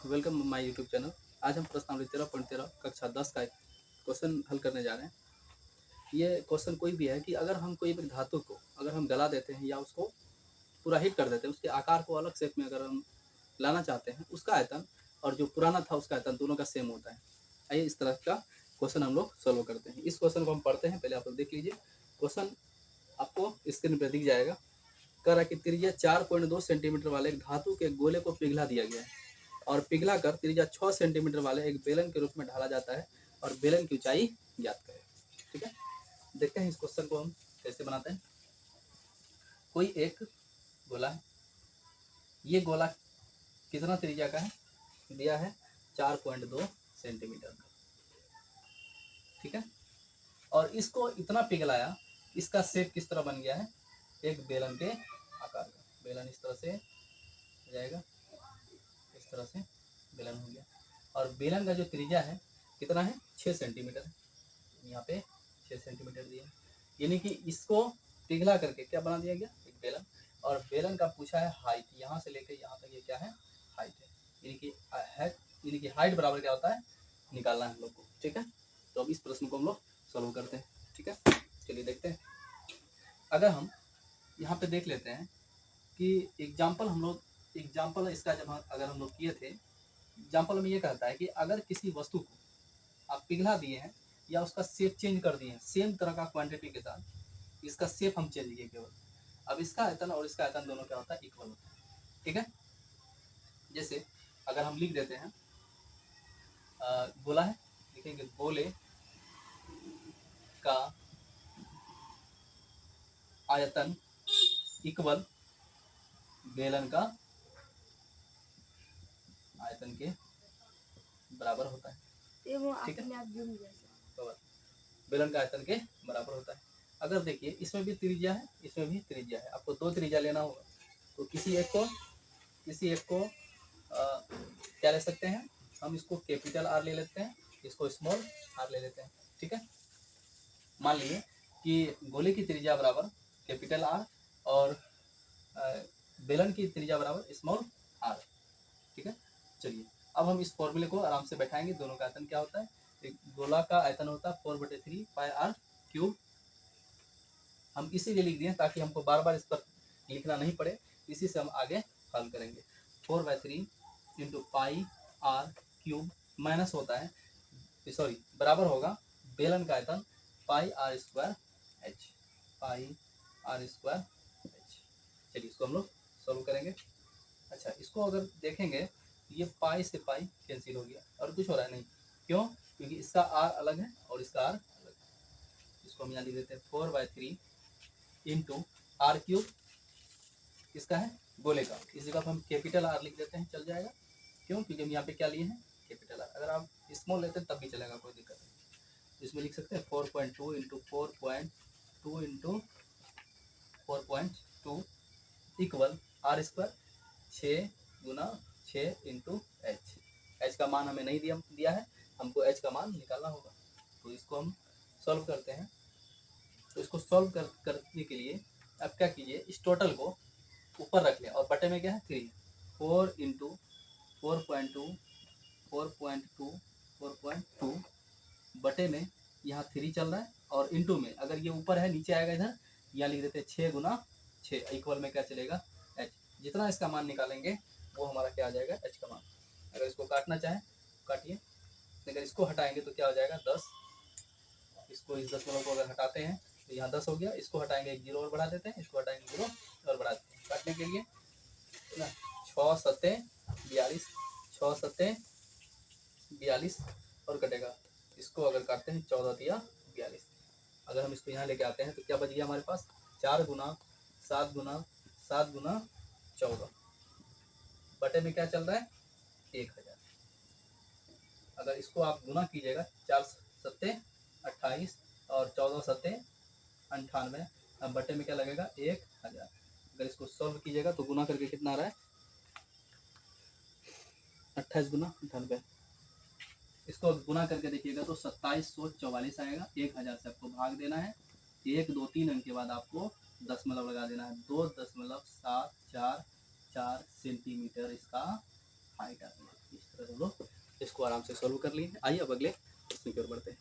Welcome my YouTube channel. आज हम प्रश्नावली 13.13 कक्षा 10 का एक क्वेश्चन हल करने जा रहे हैं। ये क्वेश्चन कोई भी है कि अगर हम कोई भी धातु को अगर हम गला देते हैं या उसको पूरा हीट कर देते हैं, उसके आकार को अलग शेप में अगर हम लाना चाहते हैं, उसका आयतन और जो पुराना था उसका आयतन दोनों का सेम होता है। आइए इस तरह का क्वेश्चन हम लोग सॉल्व करते हैं। इस क्वेश्चन को हम पढ़ते हैं, पहले आप लोग देख लीजिए। क्वेश्चन आपको स्क्रीन पर दिख जाएगा। कह रहा है कि त्रिज्या 4.2 सेंटीमीटर वाले एक धातु के गोले को पिघला दिया गया है और पिघला कर त्रिज्या 6 सेंटीमीटर वाले एक बेलन के रूप में ढाला जाता है और बेलन की ऊंचाई ज्ञात करें। ठीक है, देखते हैं इस क्वेश्चन को हम कैसे बनाते हैं। कोई एक गोला है, ये गोला कितना त्रिज्या का है, दिया है 4.2 सेंटीमीटर का। ठीक है, और इसको इतना पिघलाया, इसका शेप किस तरह बन गया है, एक बेलन के आकार का। बेलन इस तरह से हो जाएगा, इस तरह से बेलन हो गया। और बेलन का जो त्रिज्या है कितना है, 6 सेंटीमीटर है। यहाँ पे 6 सेंटीमीटर दिया, यानी कि इसको पिघला करके क्या बना दिया गया, एक बेलन। और बेलन का पूछा है हाइट, यहाँ से लेकर यहाँ तक ये क्या है, हाइट है। यानी कि हाइट बराबर क्या होता है, निकालना है हम लोग को। ठीक है, तो अब इस प्रश्न को हम लोग सॉल्व करते हैं। ठीक है, चलिए देखते हैं। अगर हम यहाँ पे देख लेते हैं कि एग्जाम्पल इसका जब अगर हम लोग किए थे, एग्जाम्पल में ये कहता है कि अगर किसी वस्तु को आप पिघला दिए हैं या उसका शेप चेंज कर दिए हैं सेम तरह का क्वांटिटी के साथ, इसका शेप हम चेंज किए केवल। अब इसका आयतन और इसका आयतन दोनों क्या होता है, इक्वल होता है। ठीक है, जैसे अगर हम लिख देते हैं गोला है, लिखेंगे गोले का आयतन इक्वल बेलन का आयतन के बराबर होता है। ठीक है, बेलन का आयतन के बराबर होता है। अगर देखिए इसमें भी त्रिज्या है, इसमें भी त्रिज्या है, आपको दो त्रिज्या लेना होगा। तो किसी एक को क्या ले सकते हैं, हम इसको कैपिटल आर ले लेते हैं, इसको स्मॉल आर ले लेते हैं। ठीक है, मान लीजिए कि गोले की त्रिज्या बराबर कैपिटल आर और बेलन की त्रिज्या बराबर स्मॉल आर। ठीक है, चलिए अब हम इस फॉर्मूले को आराम से बैठाएंगे। दोनों का आयतन क्या होता है, एक गोला का आयतन होता है 4/3 पाई आर क्यूब। हम इसीलिए लिख दिए ताकि हमको बार बार इस पर लिखना नहीं पड़े, इसी से हम आगे हल करेंगे। 4/3 into pi R cube minus होता है, सॉरी बराबर होगा बेलन का आयतन pi R square H, pi R square H. चलिए इसको हम लोग सॉल्व करेंगे। अच्छा, इसको अगर देखेंगे ये पाई से पाई कैंसिल हो गया और कुछ हो रहा है नहीं, क्यों, क्योंकि इसका आर अलग है और इसका आर अलग है। इसको हम यहाँ लिख देते हैं 4/3 इंटू आर क्यूब, किसका है, गोले का। इस जगह पर हम कैपिटल आर लिख देते हैं, चल जाएगा। क्यों, क्योंकि हम यहाँ पे क्या लिए हैं, कैपिटल आर। अगर आप स्मॉल लेते हैं तब भी चलेगा, कोई दिक्कत नहीं। इसमें लिख सकते हैं 4.2 into 4.2 into 4.2 equal R square 6 गुना 6 इंटू एच। एच का मान हमें नहीं दिया है, हमको एच का मान निकालना होगा। तो इसको हम सॉल्व करते हैं। तो इसको सॉल्व करने के लिए अब क्या कीजिए, इस टोटल को ऊपर रख लें और बटे में क्या है 3। 4 इंटू 4.2 4.2 4.2 बटे में यहाँ 3 चल रहा है और इंटू में अगर ये ऊपर है नीचे आएगा इधर, यहाँ लिख देते हैं 6 गुना 6 इक्वल में क्या चलेगा, एच। जितना इसका मान निकालेंगे वो हमारा क्या आ जाएगा, एच का मान। अगर इसको काटना चाहें काटिए, अगर इसको हटाएंगे तो क्या हो जाएगा 10। इसको इस 10 को अगर हटाते हैं तो यहाँ 10 हो गया, इसको हटाएंगे एक 0 और बढ़ा देते हैं, इसको हटाएंगे 0 और बढ़ा देते हैं काटने के लिए ना। 6 सत्ते 42, 6 सत्ते 42 और कटेगा। इसको अगर काटते हैं 14 दिया 42। अगर हम इसको यहाँ लेके आते हैं तो क्या बच गया हमारे पास, 4 गुना 7 गुना 7 गुना 14 बटे में क्या चल रहा है 1000। अगर इसको आप गुना कीजिएगा, 4 सत्ते 28 और 14 सत्ते 98, अब बटे में क्या लगेगा 1000। अगर इसको सॉल्व कीजिएगा तो गुना करके कितना आ रहा है, 28 गुना 98। इसको गुना करके देखिएगा तो 2744 आएगा। 1000 से आपको भाग देना है, 1 2 3 अंक के बाद आपको दशमलव लगा देना है। 2.744 सेंटीमीटर इसका हाइट आती है। इस तरह हम लोग इसको आराम से सॉल्व कर लिए। आइए अब अगले प्रश्न की ओर बढ़ते हैं।